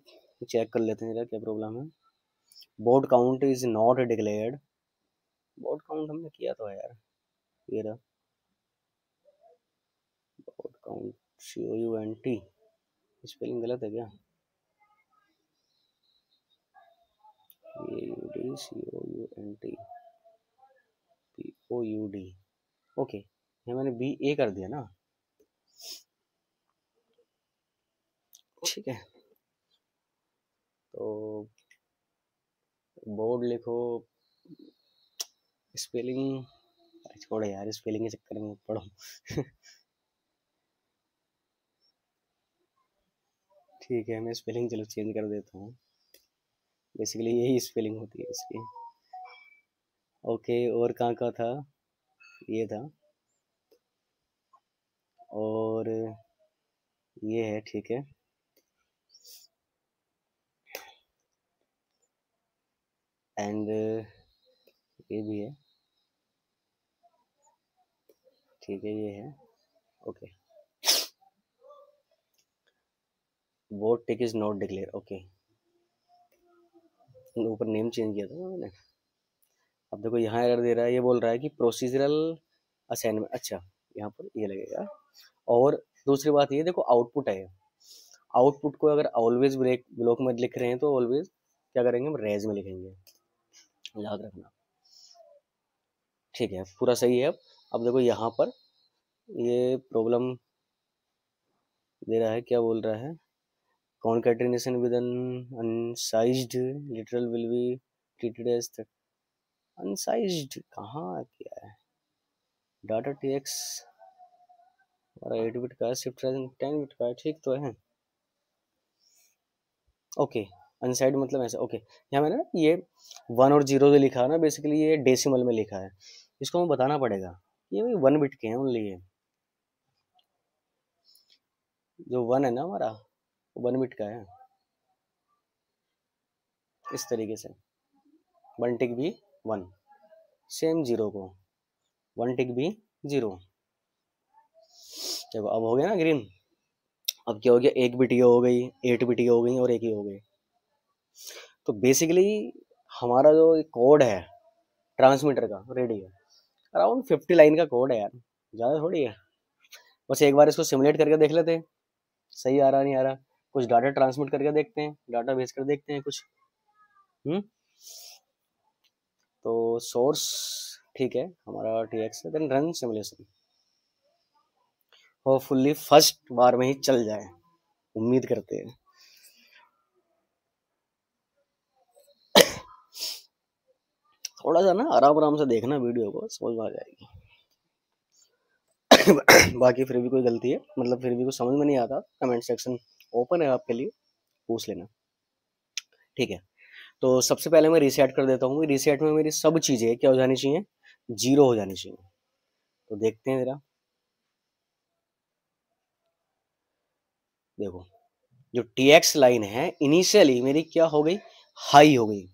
चेक कर लेते हैं जरा क्या प्रॉब्लम है। Board count is not declared, board count हमने किया तो है यार, ये रहा बोर्ड काउंट, COUNT, स्पेलिंग गलत है क्या, COUNT POUD, ओके, ये मैंने BA कर दिया ना। ठीक है, तो बोर्ड लिखो, स्पेलिंग छोड़ो यार, स्पेलिंग के चक्कर में मत पढ़ो। ठीक है, मैं स्पेलिंग चलो चेंज कर देता हूँ। बेसिकली यही स्पेलिंग होती है इसकी। ओके, और कहाँ का था? ये था, और ये है, ठीक है। एंड ये भी है, ठीक है, ये है। Okay, vote tick is not declare. Okay, ऊपर नेम चेंज किया था ना मैंने। अब देखो यहाँ एरर दे रहा है, ये बोल रहा है कि प्रोसीजरल असाइनमेंट। अच्छा, यहाँ पर ये लगेगा। और दूसरी बात ये देखो, आउटपुट है। आउटपुट को अगर ऑलवेज ब्रेक ब्लॉक में लिख रहे हैं तो ऑलवेज क्या करेंगे, हम रेज में लिखेंगे, याद रखना। ठीक है, पूरा सही है। अब देखो यहाँ पर ये प्रॉब्लम दे रहा है, क्या बोल रहा है, concatenation with an unsized literal will be treated as unsized. कहाँ क्या है, डाटा टीएक्स और 8 बिट का है, शिफ्ट रेजिन 10 बिट का है, ठीक तो है। ओके, अनसाइड मतलब ऐसा। ओके, यहाँ मैंने ना ये 1 और 0 जो लिखा है ना, बेसिकली ये डेसिमल में लिखा है। इसको हमें बताना पड़ेगा, ये भाई 1 बिट के हैं ओनली। ये जो 1 है ना हमारा, वो 1 बिट का है। इस तरीके से 1 टिक भी 1, सेम 0 को 1 टिक भी 0। देखो अब हो गया ना ग्रीन। अब क्या हो गया, 1 बिट ये हो गई, 8 बिट ये हो गई, और एक ही हो गई। तो बेसिकली हमारा जो कोड है ट्रांसमीटर का रेडी है, अराउंड 50 लाइन का कोड है यार, ज़्यादा थोड़ी है। बस एक बार इसको सिमुलेट करके देख लेते हैं, सही आ रहा नहीं आ रहा। कुछ डाटा ट्रांसमिट करके देखते हैं, डाटा भेज कर देखते हैं कुछ। हम्म तो सोर्स ठीक है हमारा TX है, then run simulation. Hopefully first बार में ही चल जाए, उम्मीद करते हैं। थोड़ा सा ना आराम आराम से देखना वीडियो को, समझ में आ जाएगी। बाकी फिर भी कोई गलती है, मतलब फिर भी कुछ समझ में नहीं आता, कमेंट सेक्शन ओपन है आपके लिए, पूछ लेना। ठीक है, तो सबसे पहले मैं रीसेट कर देता हूँ। रीसेट में मेरी सब चीज़ें क्या हो जानी चाहिए, 0 हो जानी चाहिए। तो देखते हैं जरा। देखो, जो TX लाइन है इनिशियली मेरी क्या हो गई, हाई हो गई,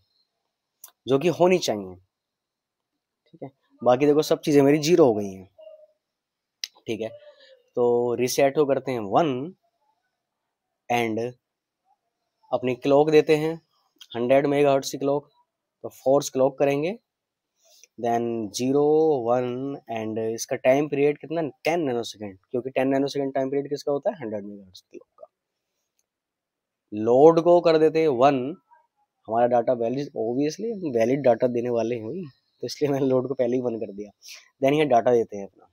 जो कि होनी चाहिए। ठीक है, बाकी देखो सब चीज़ें मेरी 0 हो गई हैं। ठीक है, तो रीसेट हो करते हैं 1 एंड अपनी क्लॉक देते हैं 100 मेगाहर्ट्ज की क्लॉक। तो फोर्स क्लॉक करेंगे, देन 0 1 एंड इसका टाइम पीरियड कितना, 10 नैनो सेकेंड, क्योंकि 10 नैनो सेकेंड टाइम पीरियड किसका होता है, 100 मेगाहर्ट्ज की क्लॉक का। लोड को कर देते हैं 1। हमारा डाटा वैलिड, ओबियसली हम वैलिड डाटा देने वाले हैं भाई, तो इसलिए मैंने लोड को पहले ही 1 कर दिया। देन ये डाटा देते हैं अपना।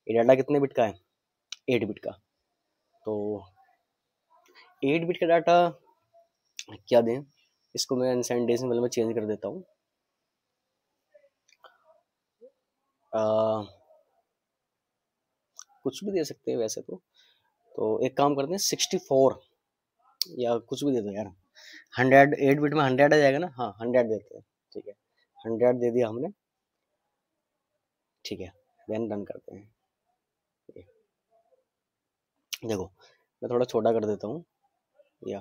ये डाटा कितने बिट का है, 8 बिट का। तो 8 बिट का डाटा क्या दें, इसको मैं अनसाइंड डेसिमल में चेंज कर देता हूँ। कुछ भी दे सकते हैं वैसे तो एक काम करते हैं 64 या कुछ भी दे दो यार। 100, 8 बिट में 100 आ जाएगा ना, हाँ 100 देते हैं। ठीक है, 100 दे दिया हमने। ठीक है, देन रन करते हैं। देखो मैं थोड़ा छोटा कर देता हूँ, या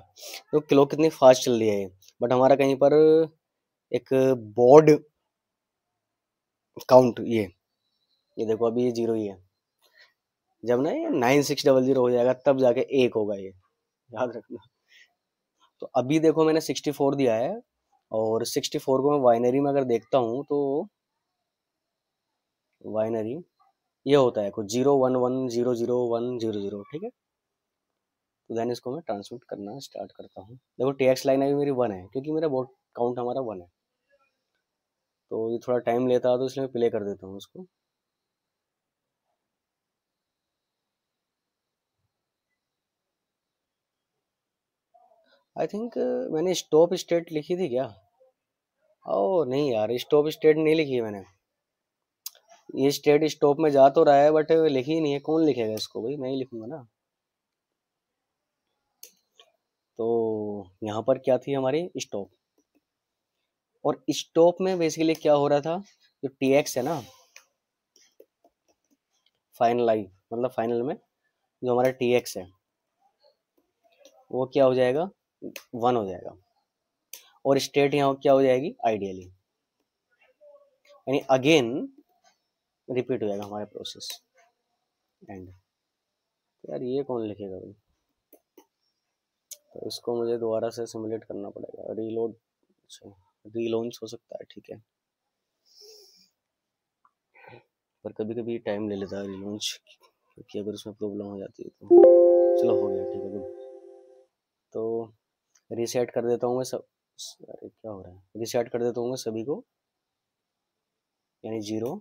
तो क्लॉक कितनी फास्ट चल रही है ये, बट हमारा कहीं पर एक बोर्ड काउंट, ये देखो अभी ये 0 ही है। जब ना ये 9600 हो जाएगा तब जाके 1 होगा ये, याद रखना। तो अभी देखो मैंने 64 दिया है, और 64 को मैं बाइनरी में अगर देखता हूँ तो बाइनरी ये होता है कुछ 0 1 1 0 0 1 0 0। ठीक है, तो देन इसको मैं ट्रांसमिट करना स्टार्ट करता हूँ। देखो TX लाइन अभी मेरी 1 है, क्योंकि मेरा बोर्ड काउंट हमारा 1 है। तो ये थोड़ा टाइम लेता है, तो इसलिए मैं प्ले कर देता हूँ उसको। आई थिंक मैंने स्टॉप स्टेट लिखी थी क्या, ओ नहीं यार, स्टॉप स्टेट नहीं लिखी है मैंने। ये स्टेट स्टॉप में जा तो रहा है बट लिख ही नहीं है। कौन लिखेगा इसको भाई? मैं ही लिखूंगा ना। तो यहाँ पर क्या थी हमारी? स्टॉप। और स्टॉप में बेसिकली क्या हो रहा था, जो टी एक्स है ना, फाइनलाइज मतलब फाइनल में जो हमारा टी एक्स है वो क्या हो जाएगा? 1 हो जाएगा। और स्टेट यहाँ क्या हो जाएगी? आइडियली, यानी अगेन रिपीट हो जाएगा हमारा प्रोसेस एंड। यार ये कौन लिखेगा भाई? तो इसको मुझे दोबारा से सिमुलेट करना पड़ेगा। रीलोड, अच्छा रीलॉन्च हो सकता है, ठीक है, पर कभी कभी टाइम ले लेता है रीलॉन्च, क्योंकि अगर उसमें प्रॉब्लम हो जाती है तो। चलो हो गया, ठीक है गुड। तो रीसेट कर देता हूँ मैं सब। अरे क्या हो रहा है? रीसेट कर देता हूँ मैं सभी को, यानी 0।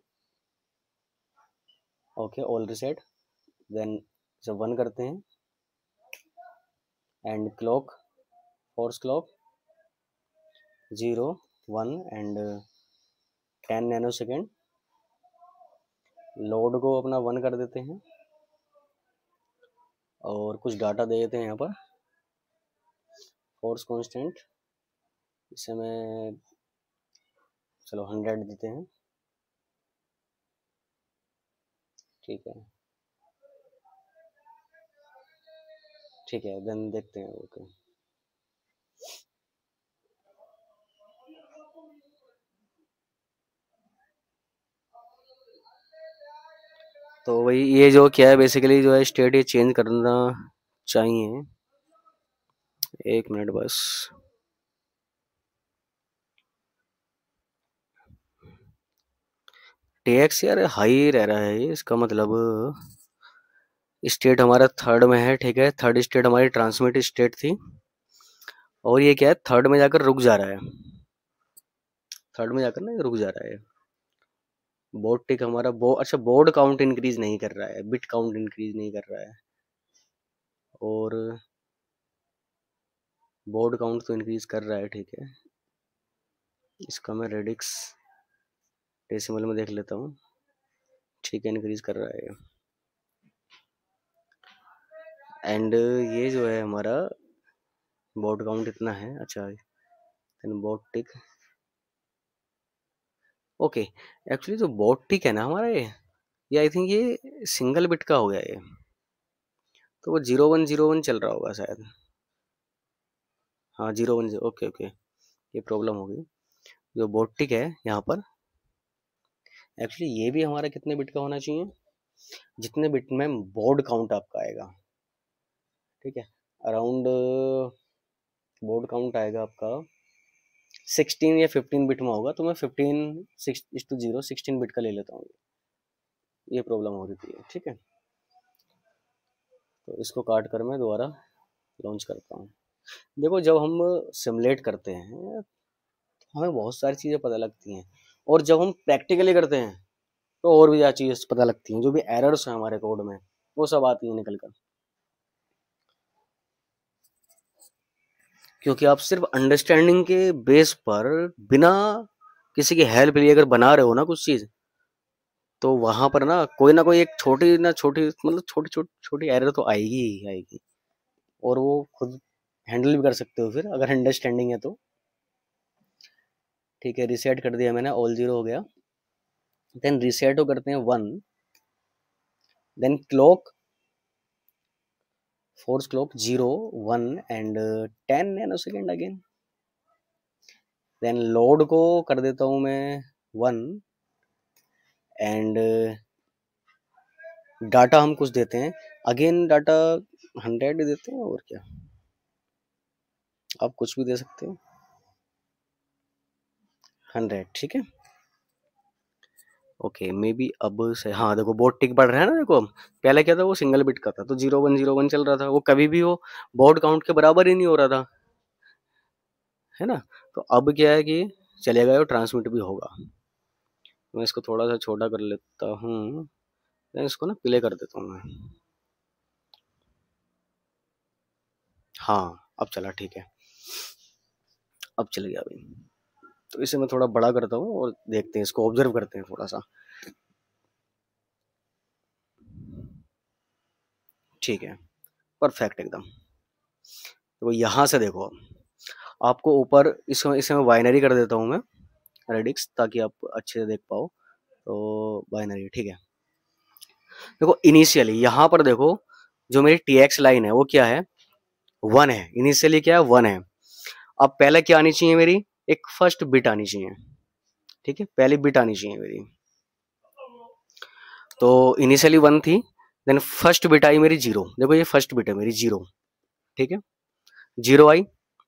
Okay, all reset. देन जब 1 करते हैं and clock, force clock 0 1 and 10 nano second. Load को अपना 1 कर देते हैं और कुछ डाटा दे देते हैं यहाँ पर। फोर्स कांस्टेंट इसे मैं, चलो 100 देते हैं, ठीक है ठीक है। देन देखते हैं, ओके। तो वही ये जो क्या है बेसिकली जो है स्टेट ये चेंज करना चाहिए। 1 मिनट बस। टेक्स यार हाई रह रहा है ये, इसका मतलब स्टेट हमारा थर्ड में है, ठीक है। थर्ड स्टेट हमारी ट्रांसमिट स्टेट थी, और ये क्या है, थर्ड में जाकर रुक जा रहा है। थर्ड में जाकर ना ये रुक जा रहा है। बोर्ड टिक हमारा अच्छा बोर्ड काउंट इंक्रीज नहीं कर रहा है, बिट काउंट इंक्रीज नहीं कर रहा है, और बोर्ड काउंट तो इंक्रीज कर रहा है, ठीक है। इसका मैं रेडिक्स डेसिमल में देख लेता हूँ, ठीक है, इंक्रीज कर रहा है। एंड ये जो है हमारा बोर्ड काउंट इतना है, अच्छा। देन बोर्ड टिक, ओके। एक्चुअली जो बोर्ड टिक है ना हमारा ये आई थिंक ये सिंगल बिट का हो गया ये, तो वो 0101 चल रहा होगा शायद। हाँ 01, ओके ओके, ये प्रॉब्लम होगी। जो बोर्ड टिक है यहाँ पर, एक्चुअली ये भी हमारा कितने बिट का होना चाहिए? जितने बिट में बोर्ड काउंट आपका आएगा, ठीक है। अराउंड बोर्ड काउंट आएगा आपका 16 या 15 बिट में होगा, तो मैं 15:0 16 बिट का ले लेता हूँ। ये प्रॉब्लम हो रही थी, ठीक है। तो इसको काट कर मैं दोबारा लॉन्च करता हूँ। देखो जब हम सिमुलेट करते हैं तो हमें बहुत सारी चीज़ें पता लगती हैं, और जब हम प्रैक्टिकली करते हैं तो और भी ज़्यादा चीज़ें पता लगती हैं। जो भी एरर्स हैं हमारे कोड में वो सब आती हैं निकल कर, क्योंकि आप सिर्फ अंडरस्टैंडिंग के बेस पर बिना किसी की हेल्प लिए अगर बना रहे हो ना कुछ चीज़, तो वहां पर ना कोई एक छोटी ना छोटी मतलब छोटी छोटी छोटी एरर तो आएगी ही आएगी, और वो खुद हैंडल भी कर सकते हो फिर अगर अंडरस्टैंडिंग है तो। ठीक है, रिसेट कर दिया मैंने, ऑल 0 हो गया। देन रिसेट हो करते हैं 1, then clock, force clock 0 1 and 10 nano second again. Then load को कर देता हूँ मैं 1 एंड डाटा हम कुछ देते हैं, अगेन डाटा 100 देते हैं, और क्या आप कुछ भी दे सकते हो, 100, ठीक है। ओके मे बी अब से, हाँ देखो बोर्ड टिक बढ़ रहा है ना, देखो पहले क्या था, वो सिंगल बिट का था तो 0101 चल रहा था, वो कभी भी वो बोर्ड काउंट के बराबर ही नहीं हो रहा था, है ना। तो अब क्या है कि चलेगा, वो ट्रांसमिट भी होगा। मैं इसको थोड़ा सा छोटा कर लेता हूँ, मैं इसको ना प्ले कर देता हूँ मैं। हाँ अब चला, ठीक है, अब चल गया भाई। तो इसे मैं थोड़ा बड़ा करता हूँ और देखते हैं, इसको ऑब्जर्व करते हैं थोड़ा सा। ठीक है, परफेक्ट एकदम। तो यहाँ से देखो, आपको ऊपर इसमें इसमें बाइनरी कर देता हूँ मैं, रेडिक्स, ताकि आप अच्छे से देख पाओ। तो बाइनरी ठीक है। देखो इनिशियली यहाँ पर देखो, जो मेरी टी एक्स लाइन है वो क्या है, 1 है। इनिशियली क्या है, 1 है। अब पहले क्या आनी चाहिए मेरी, एक फर्स्ट बिट आनी चाहिए, ठीक है, पहली बिट आनी चाहिए मेरी। तो इनिशियली 1 थी, देन फर्स्ट बिट आई मेरी 0। देखो ये फर्स्ट बिट है मेरी 0, ठीक है, 0 आई,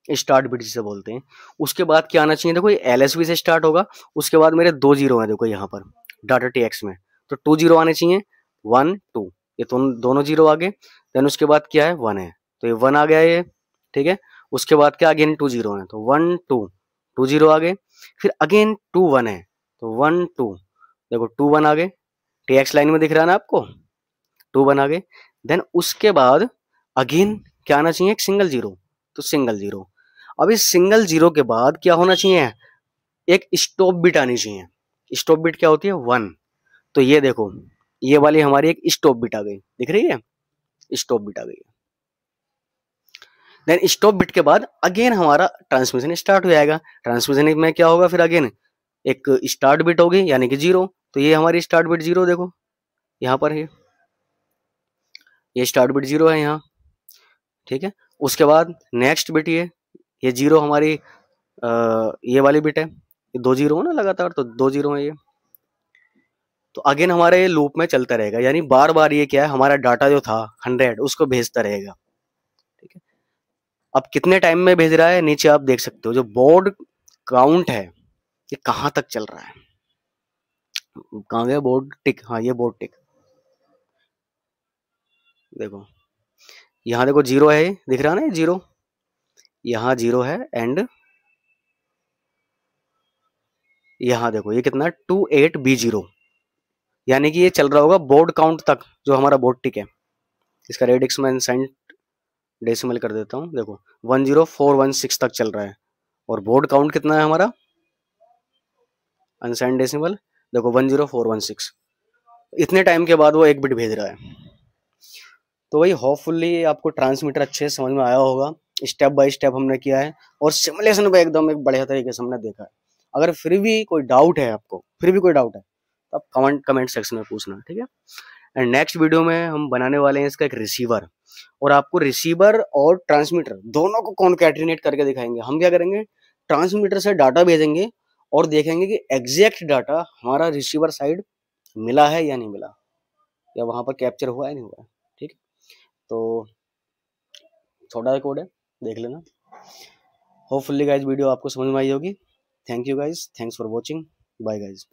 स्टार्ट बिट जिसे बोलते हैं। उसके बाद क्या आना चाहिए, देखो ये एलएसबी से स्टार्ट होगा। उसके बाद मेरे 2 जीरो हैं, देखो यहाँ पर डाटा टीएक्स में, तो 2 जीरो आने चाहिए, 1 2, ये दोनों जीरो आ गए। देन उसके बाद क्या है, 1 है, तो ये 1 आ गया ये, ठीक है। उसके बाद क्या, अगेन 2 जीरो है, तो 1 2, 2 जीरो आ गए। फिर अगेन 2 1 है, तो 1 2, देखो 2 1 आ गए, टीएक्स लाइन में दिख रहा है ना आपको, 2 1 आ गए। देन उसके बाद अगेन क्या आना चाहिए, एक सिंगल जीरो, तो सिंगल जीरो। अब इस सिंगल जीरो के बाद क्या होना चाहिए, एक स्टॉप बिट आनी चाहिए। स्टॉप बिट क्या होती है, 1। तो ये देखो, ये वाली हमारी एक स्टॉप बिट आ गई, दिख रही है, स्टॉप बिट आ गई। देन स्टॉप बिट के बाद अगेन हमारा ट्रांसमिशन स्टार्ट हो जाएगा। ट्रांसमिशन में क्या होगा फिर, अगेन एक स्टार्ट बिट होगी, यानी कि 0। तो ये हमारी स्टार्ट बिट 0, देखो यहाँ पर है, ये स्टार्ट बिट 0 है यहाँ, ठीक है। उसके बाद नेक्स्ट बिट ये 0 हमारी ये वाली बिट है, ये 2 जीरो हो ना लगातार, तो 2 जीरो है ये। तो अगेन हमारे लूप में चलता रहेगा, यानी बार बार ये क्या है, हमारा डाटा जो था 100 उसको भेजता रहेगा, ठीक है। अब कितने टाइम में भेज रहा है, नीचे आप देख सकते हो, जो बोर्ड काउंट है ये कहाँ तक चल रहा है, कहाँ गया बोर्ड टिक, हाँ ये बोर्ड टिक, देखो यहाँ देखो 0 है, दिख रहा है ना 0, यहाँ 0 है, एंड यहाँ देखो ये कितना 28B0, यानी कि ये चल रहा होगा बोर्ड काउंट तक, जो हमारा बोर्ड टिक है। इसका रेडिक्स मैं सेंट डेसिमल कर देता हूँ, देखो 10416 तक चल रहा है, और बोर्ड काउंट कितना है हमारा, अनसाइन डेसिमल, देखो 10416। इतने टाइम के बाद वो एक बिट भेज रहा है। तो वही होपफुली आपको ट्रांसमीटर अच्छे से समझ में आया होगा, स्टेप बाय स्टेप हमने किया है, और सिमुलेशन पे एकदम एक बढ़िया तरीके से हमने देखा है। अगर फिर भी कोई डाउट है आपको, फिर भी कोई डाउट है, तो आप कमेंट सेक्शन में पूछना, ठीक है। एंड नेक्स्ट वीडियो में हम बनाने वाले हैं इसका एक रिसीवर, और आपको रिसीवर और ट्रांसमीटर दोनों को कॉन्कैटिनेट करके दिखाएंगे। हम क्या करेंगे, ट्रांसमीटर से डाटा भेजेंगे और देखेंगे कि एग्जैक्ट डाटा हमारा रिसीवर साइड मिला है या नहीं मिला, या वहां पर कैप्चर हुआ है नहीं हुआ है, ठीक है। तो छोटा सा कोड है, देख लेना। होपफुली गाइज वीडियो आपको समझ में आई होगी। Thank you guys, thanks for watching, bye guys.